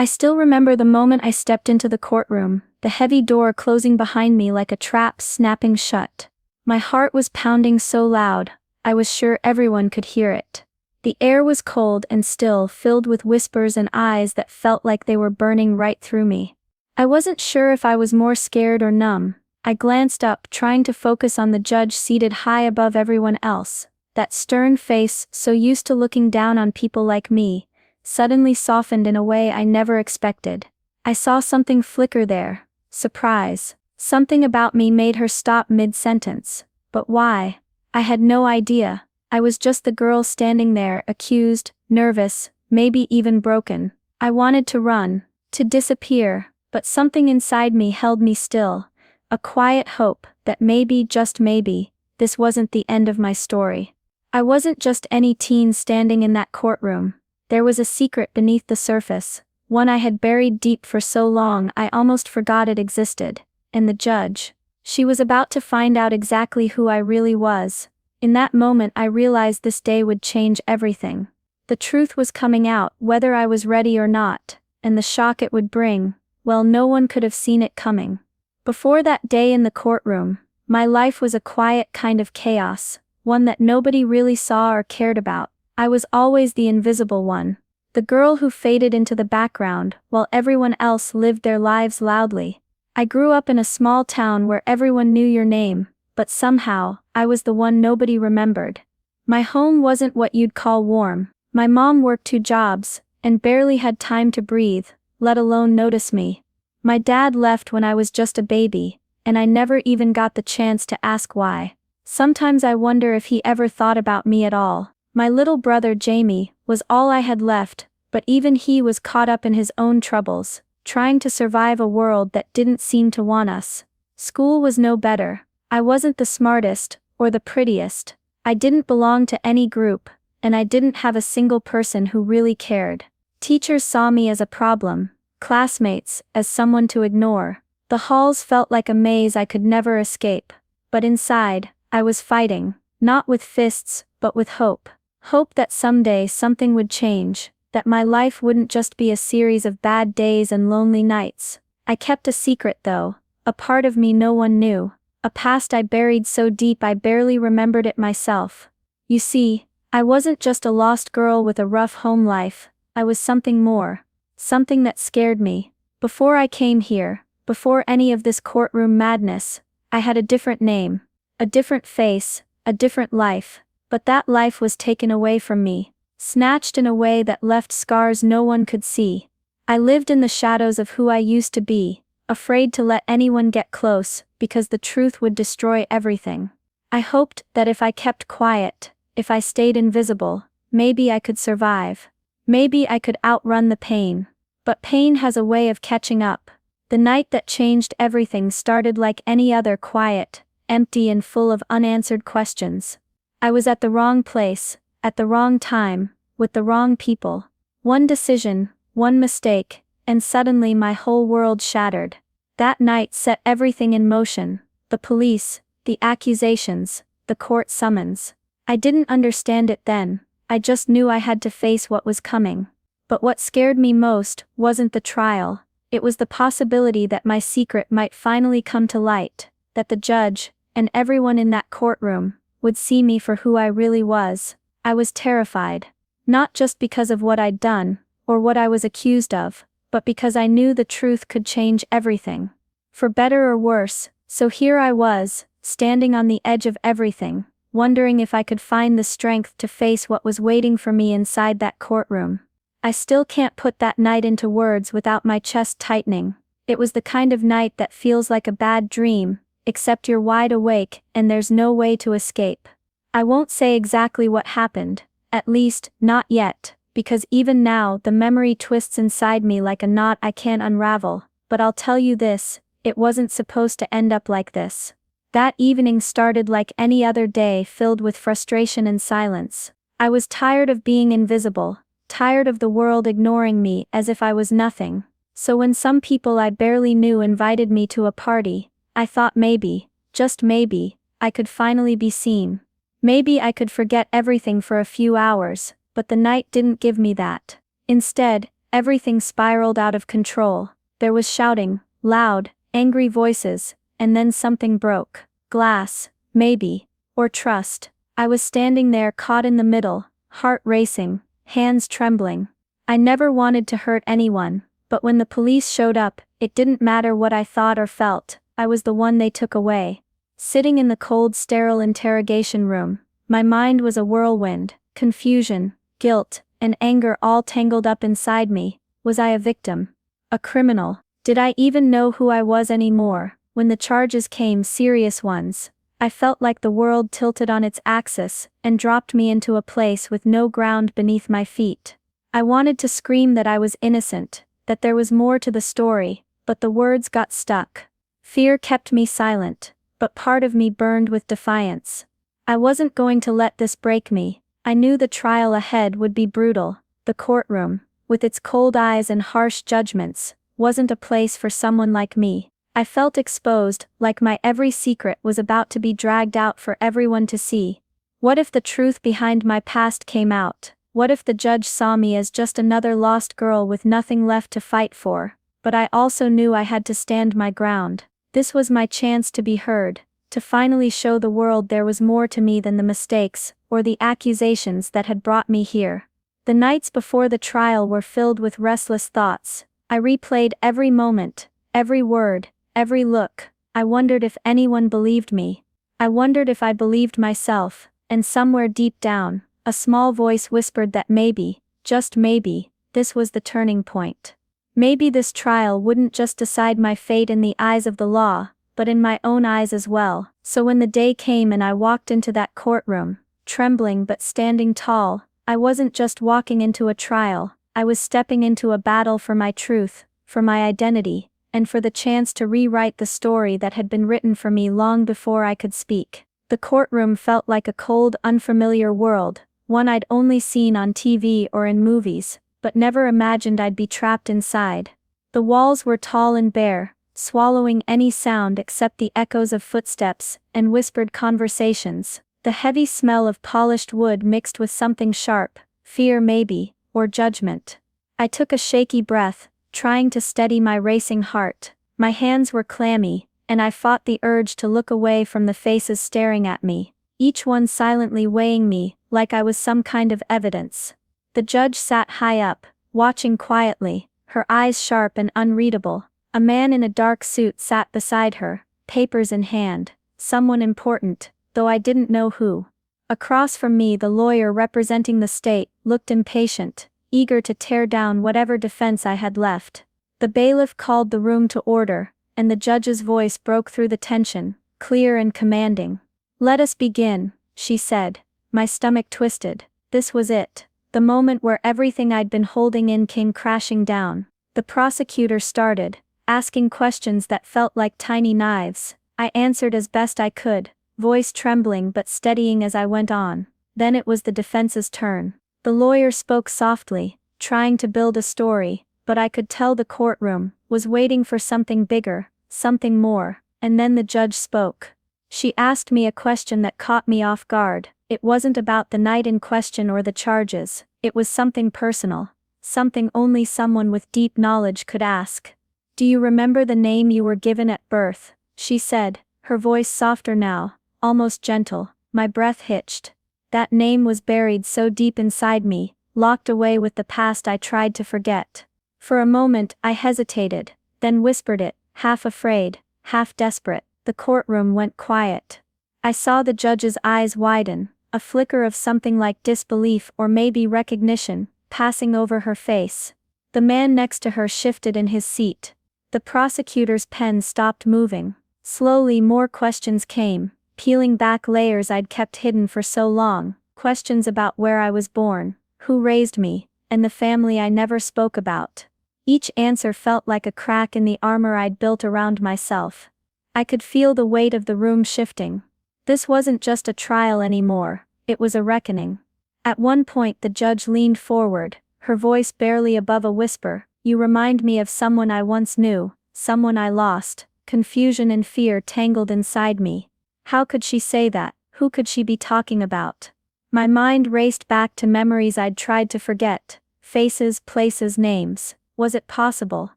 I still remember the moment I stepped into the courtroom, the heavy door closing behind me like a trap snapping shut. My heart was pounding so loud, I was sure everyone could hear it. The air was cold and still, filled with whispers and eyes that felt like they were burning right through me. I wasn't sure if I was more scared or numb. I glanced up, trying to focus on the judge seated high above everyone else. That stern face, so used to looking down on people like me, suddenly softened in a way I never expected. I saw something flicker there. Surprise. Something about me made her stop mid-sentence. But why? I had no idea. I was just the girl standing there, accused, nervous, maybe even broken. I wanted to run, to disappear, but something inside me held me still. A quiet hope that maybe, just maybe, this wasn't the end of my story. I wasn't just any teen standing in that courtroom. There was a secret beneath the surface, one I had buried deep for so long I almost forgot it existed. And the judge. She was about to find out exactly who I really was. In that moment I realized this day would change everything. The truth was coming out, whether I was ready or not, and the shock it would bring, well, no one could have seen it coming. Before that day in the courtroom, my life was a quiet kind of chaos, one that nobody really saw or cared about. I was always the invisible one, the girl who faded into the background while everyone else lived their lives loudly. I grew up in a small town where everyone knew your name, but somehow, I was the one nobody remembered. My home wasn't what you'd call warm. My mom worked 2 jobs, and barely had time to breathe, let alone notice me. My dad left when I was just a baby, and I never even got the chance to ask why. Sometimes I wonder if he ever thought about me at all. My little brother Jamie was all I had left, but even he was caught up in his own troubles, trying to survive a world that didn't seem to want us. School was no better. I wasn't the smartest, or the prettiest. I didn't belong to any group, and I didn't have a single person who really cared. Teachers saw me as a problem, classmates as someone to ignore. The halls felt like a maze I could never escape. But inside, I was fighting, not with fists, but with hope. Hope that someday something would change, that my life wouldn't just be a series of bad days and lonely nights. I kept a secret though, a part of me no one knew, a past I buried so deep I barely remembered it myself. You see, I wasn't just a lost girl with a rough home life, I was something more, something that scared me. Before I came here, before any of this courtroom madness, I had a different name, a different face, a different life, but that life was taken away from me, snatched in a way that left scars no one could see. I lived in the shadows of who I used to be, afraid to let anyone get close, because the truth would destroy everything. I hoped that if I kept quiet, if I stayed invisible, maybe I could survive. Maybe I could outrun the pain. But pain has a way of catching up. The night that changed everything started like any other, quiet, empty and full of unanswered questions. I was at the wrong place, at the wrong time, with the wrong people. One decision, one mistake, and suddenly my whole world shattered. That night set everything in motion. The police, the accusations, the court summons. I didn't understand it then, I just knew I had to face what was coming. But what scared me most wasn't the trial, it was the possibility that my secret might finally come to light, that the judge, and everyone in that courtroom, would see me for who I really was. I was terrified. Not just because of what I'd done, or what I was accused of, but because I knew the truth could change everything. For better or worse, so here I was, standing on the edge of everything, wondering if I could find the strength to face what was waiting for me inside that courtroom. I still can't put that night into words without my chest tightening. It was the kind of night that feels like a bad dream, except you're wide awake and there's no way to escape. I won't say exactly what happened, at least, not yet, because even now the memory twists inside me like a knot I can't unravel, but I'll tell you this, it wasn't supposed to end up like this. That evening started like any other day, filled with frustration and silence. I was tired of being invisible, tired of the world ignoring me as if I was nothing. So when some people I barely knew invited me to a party, I thought maybe, just maybe, I could finally be seen. Maybe I could forget everything for a few hours, but the night didn't give me that. Instead, Everything spiraled out of control. There was shouting, loud, angry voices, and then something broke. Glass, maybe. Or trust. I was standing there caught in the middle, heart racing, hands trembling. I never wanted to hurt anyone, but when the police showed up, it didn't matter what I thought or felt, I was the one they took away. Sitting in the cold, sterile interrogation room, my mind was a whirlwind, confusion, guilt, and anger all tangled up inside me. Was I a victim? A criminal? Did I even know who I was anymore? When the charges came, serious ones, I felt like the world tilted on its axis and dropped me into a place with no ground beneath my feet. I wanted to scream that I was innocent, that there was more to the story, but the words got stuck. Fear kept me silent, but part of me burned with defiance. I wasn't going to let this break me. I knew the trial ahead would be brutal. The courtroom, with its cold eyes and harsh judgments, wasn't a place for someone like me. I felt exposed, like my every secret was about to be dragged out for everyone to see. What if the truth behind my past came out? What if the judge saw me as just another lost girl with nothing left to fight for? But I also knew I had to stand my ground. This was my chance to be heard, to finally show the world there was more to me than the mistakes or the accusations that had brought me here. The nights before the trial were filled with restless thoughts. I replayed every moment, every word, every look. I wondered if anyone believed me. I wondered if I believed myself, and somewhere deep down, a small voice whispered that maybe, just maybe, this was the turning point. Maybe this trial wouldn't just decide my fate in the eyes of the law, but in my own eyes as well. So when the day came and I walked into that courtroom, trembling but standing tall, I wasn't just walking into a trial, I was stepping into a battle for my truth, for my identity, and for the chance to rewrite the story that had been written for me long before I could speak. The courtroom felt like a cold, unfamiliar world, one I'd only seen on TV or in movies, but never imagined I'd be trapped inside. The walls were tall and bare, swallowing any sound except the echoes of footsteps and whispered conversations. The heavy smell of polished wood mixed with something sharp, fear maybe, or judgment. I took a shaky breath, trying to steady my racing heart. My hands were clammy, and I fought the urge to look away from the faces staring at me, each one silently weighing me, like I was some kind of evidence. The judge sat high up, watching quietly, her eyes sharp and unreadable. A man in a dark suit sat beside her, papers in hand, someone important, though I didn't know who. Across from me, the lawyer representing the state looked impatient, eager to tear down whatever defense I had left. The bailiff called the room to order, and the judge's voice broke through the tension, clear and commanding. "Let us begin," she said. My stomach twisted. This was it. The moment where everything I'd been holding in came crashing down. The prosecutor started, asking questions that felt like tiny knives. I answered as best I could, voice trembling but steadying as I went on. Then it was the defense's turn. The lawyer spoke softly, trying to build a story, but I could tell the courtroom was waiting for something bigger, something more, and then the judge spoke. She asked me a question that caught me off guard. It wasn't about the night in question or the charges, it was something personal, something only someone with deep knowledge could ask. "Do you remember the name you were given at birth?" she said, her voice softer now, almost gentle. My breath hitched. That name was buried so deep inside me, locked away with the past I tried to forget. For a moment I hesitated, then whispered it, half afraid, half desperate. The courtroom went quiet. I saw the judge's eyes widen, a flicker of something like disbelief or maybe recognition, passing over her face. The man next to her shifted in his seat. The prosecutor's pen stopped moving. Slowly more questions came, peeling back layers I'd kept hidden for so long, questions about where I was born, who raised me, and the family I never spoke about. Each answer felt like a crack in the armor I'd built around myself. I could feel the weight of the room shifting. This wasn't just a trial anymore, it was a reckoning. At one point the judge leaned forward, her voice barely above a whisper. "You remind me of someone I once knew, someone I lost." Confusion and fear tangled inside me. How could she say that? Who could she be talking about? My mind raced back to memories I'd tried to forget, Faces, places, names. Was it possible?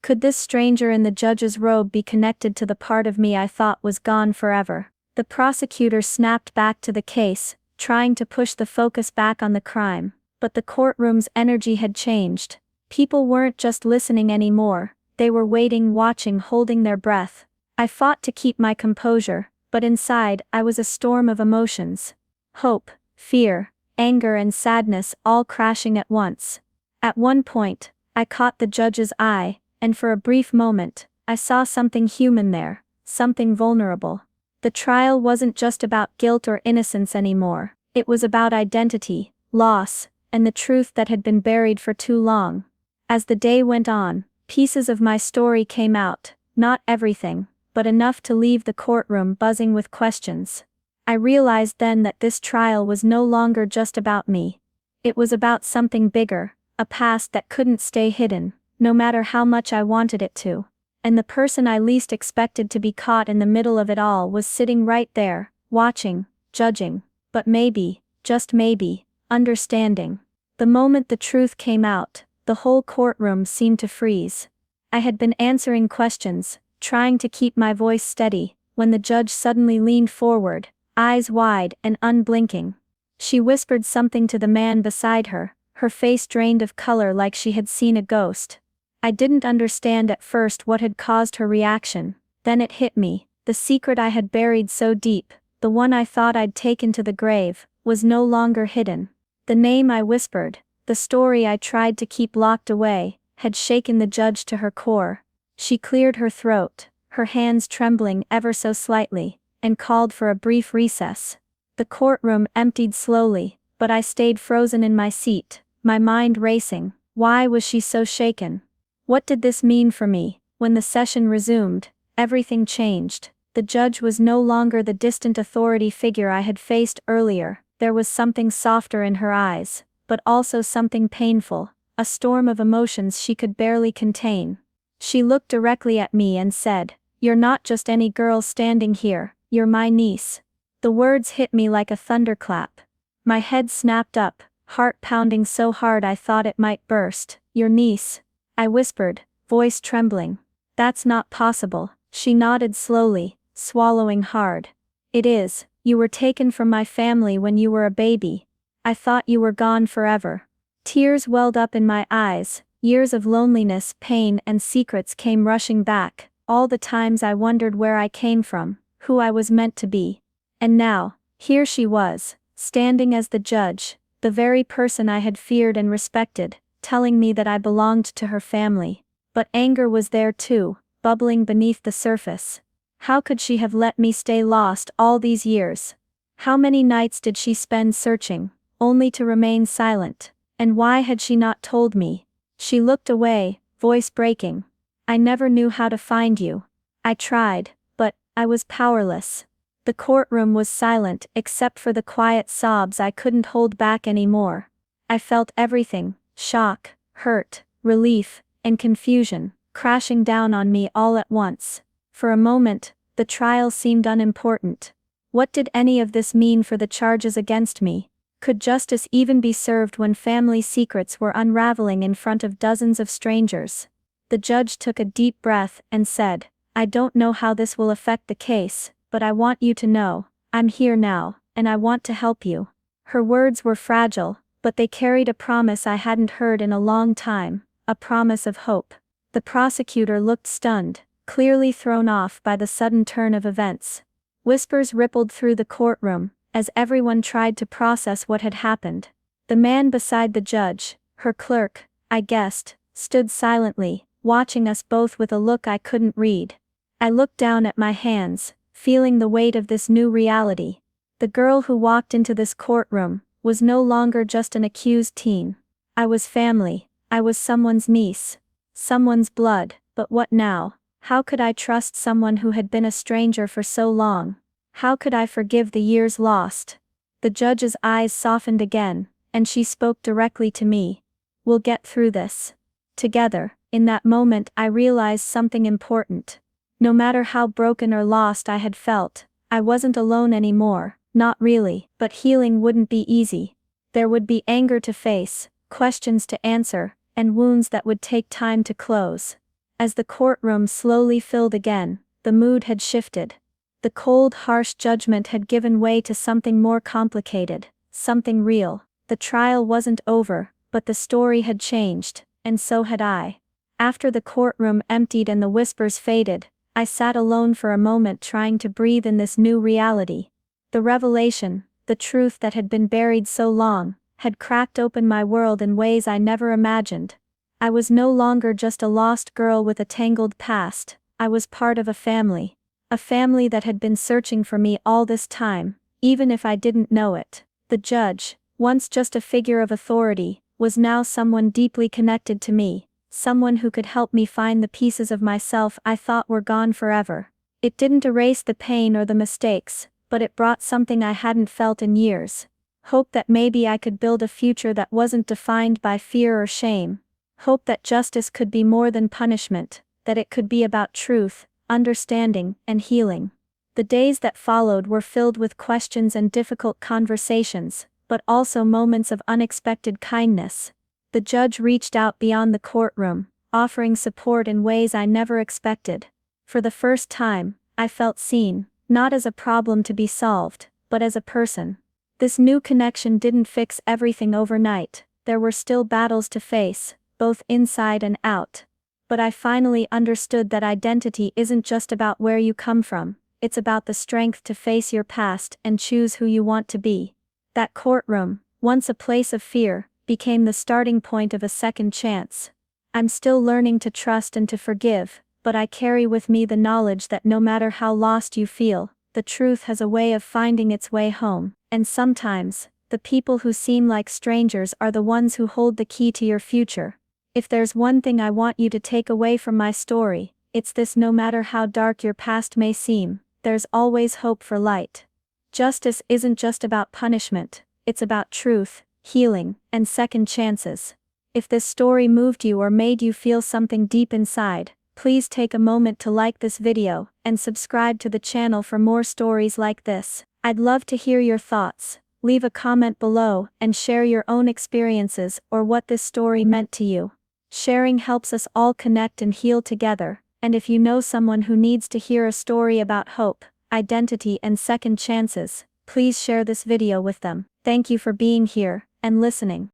Could this stranger in the judge's robe be connected to the part of me I thought was gone forever? The prosecutor snapped back to the case, trying to push the focus back on the crime. But the courtroom's energy had changed. People weren't just listening anymore, they were waiting, watching, holding their breath. I fought to keep my composure, but inside, I was a storm of emotions. Hope, fear, anger and sadness all crashing at once. At one point, I caught the judge's eye, and for a brief moment, I saw something human there, something vulnerable. The trial wasn't just about guilt or innocence anymore, it was about identity, loss, and the truth that had been buried for too long. As the day went on, pieces of my story came out, not everything, but enough to leave the courtroom buzzing with questions. I realized then that this trial was no longer just about me. It was about something bigger, a past that couldn't stay hidden, no matter how much I wanted it to. And the person I least expected to be caught in the middle of it all was sitting right there, watching, judging, but maybe, just maybe, understanding. The moment the truth came out, the whole courtroom seemed to freeze. I had been answering questions, trying to keep my voice steady, when the judge suddenly leaned forward, eyes wide and unblinking. She whispered something to the man beside her, her face drained of color like she had seen a ghost. I didn't understand at first what had caused her reaction, then it hit me, the secret I had buried so deep, the one I thought I'd taken to the grave, was no longer hidden. The name I whispered, the story I tried to keep locked away, had shaken the judge to her core. She cleared her throat, her hands trembling ever so slightly, and called for a brief recess. The courtroom emptied slowly, but I stayed frozen in my seat, my mind racing. Why was she so shaken? What did this mean for me? When the session resumed, everything changed. The judge was no longer the distant authority figure I had faced earlier. There was something softer in her eyes, but also something painful, a storm of emotions she could barely contain. She looked directly at me and said, "You're not just any girl standing here, you're my niece." The words hit me like a thunderclap. My head snapped up, heart pounding so hard I thought it might burst. "Your niece?" I whispered, voice trembling. "That's not possible." She nodded slowly, swallowing hard. "It is. You were taken from my family when you were a baby. I thought you were gone forever." Tears welled up in my eyes, years of loneliness, pain and secrets came rushing back, all the times I wondered where I came from, who I was meant to be. And now, here she was, standing as the judge, the very person I had feared and respected, telling me that I belonged to her family. But anger was there too, bubbling beneath the surface. How could she have let me stay lost all these years? How many nights did she spend searching, only to remain silent? And why had she not told me? She looked away, voice breaking. "I never knew how to find you. I tried, but I was powerless." The courtroom was silent except for the quiet sobs I couldn't hold back anymore. I felt everything, shock, hurt, relief, and confusion, crashing down on me all at once. For a moment, the trial seemed unimportant. What did any of this mean for the charges against me? Could justice even be served when family secrets were unraveling in front of dozens of strangers? The judge took a deep breath and said, "I don't know how this will affect the case, but I want you to know, I'm here now, and I want to help you." Her words were fragile, but they carried a promise I hadn't heard in a long time, a promise of hope. The prosecutor looked stunned, clearly thrown off by the sudden turn of events. Whispers rippled through the courtroom, as everyone tried to process what had happened. The man beside the judge, her clerk, I guessed, stood silently, watching us both with a look I couldn't read. I looked down at my hands, feeling the weight of this new reality. The girl who walked into this courtroom was no longer just an accused teen. I was family, I was someone's niece, someone's blood, but what now? How could I trust someone who had been a stranger for so long? How could I forgive the years lost? The judge's eyes softened again, and she spoke directly to me. "We'll get through this. Together." In that moment I realized something important. No matter how broken or lost I had felt, I wasn't alone anymore, not really, but healing wouldn't be easy. There would be anger to face, questions to answer, and wounds that would take time to close. As the courtroom slowly filled again, the mood had shifted. The cold, harsh judgment had given way to something more complicated, something real. The trial wasn't over, but the story had changed, and so had I. After the courtroom emptied and the whispers faded, I sat alone for a moment trying to breathe in this new reality. The revelation, the truth that had been buried so long, had cracked open my world in ways I never imagined. I was no longer just a lost girl with a tangled past, I was part of a family. A family that had been searching for me all this time, even if I didn't know it. The judge, once just a figure of authority, was now someone deeply connected to me, someone who could help me find the pieces of myself I thought were gone forever. It didn't erase the pain or the mistakes, but it brought something I hadn't felt in years. Hope that maybe I could build a future that wasn't defined by fear or shame. Hope that justice could be more than punishment, that it could be about truth, understanding, and healing. The days that followed were filled with questions and difficult conversations, but also moments of unexpected kindness. The judge reached out beyond the courtroom, offering support in ways I never expected. For the first time, I felt seen, not as a problem to be solved, but as a person. This new connection didn't fix everything overnight, there were still battles to face, both inside and out. But I finally understood that identity isn't just about where you come from, it's about the strength to face your past and choose who you want to be. That courtroom, once a place of fear, became the starting point of a second chance. I'm still learning to trust and to forgive, but I carry with me the knowledge that no matter how lost you feel, the truth has a way of finding its way home, and sometimes, the people who seem like strangers are the ones who hold the key to your future. If there's one thing I want you to take away from my story, it's this: no matter how dark your past may seem, there's always hope for light. Justice isn't just about punishment, it's about truth, healing, and second chances. If this story moved you or made you feel something deep inside, please take a moment to like this video, and subscribe to the channel for more stories like this. I'd love to hear your thoughts. Leave a comment below, and share your own experiences or what this story meant to you. Sharing helps us all connect and heal together, and if you know someone who needs to hear a story about hope, identity, and second chances, please share this video with them. Thank you for being here and listening.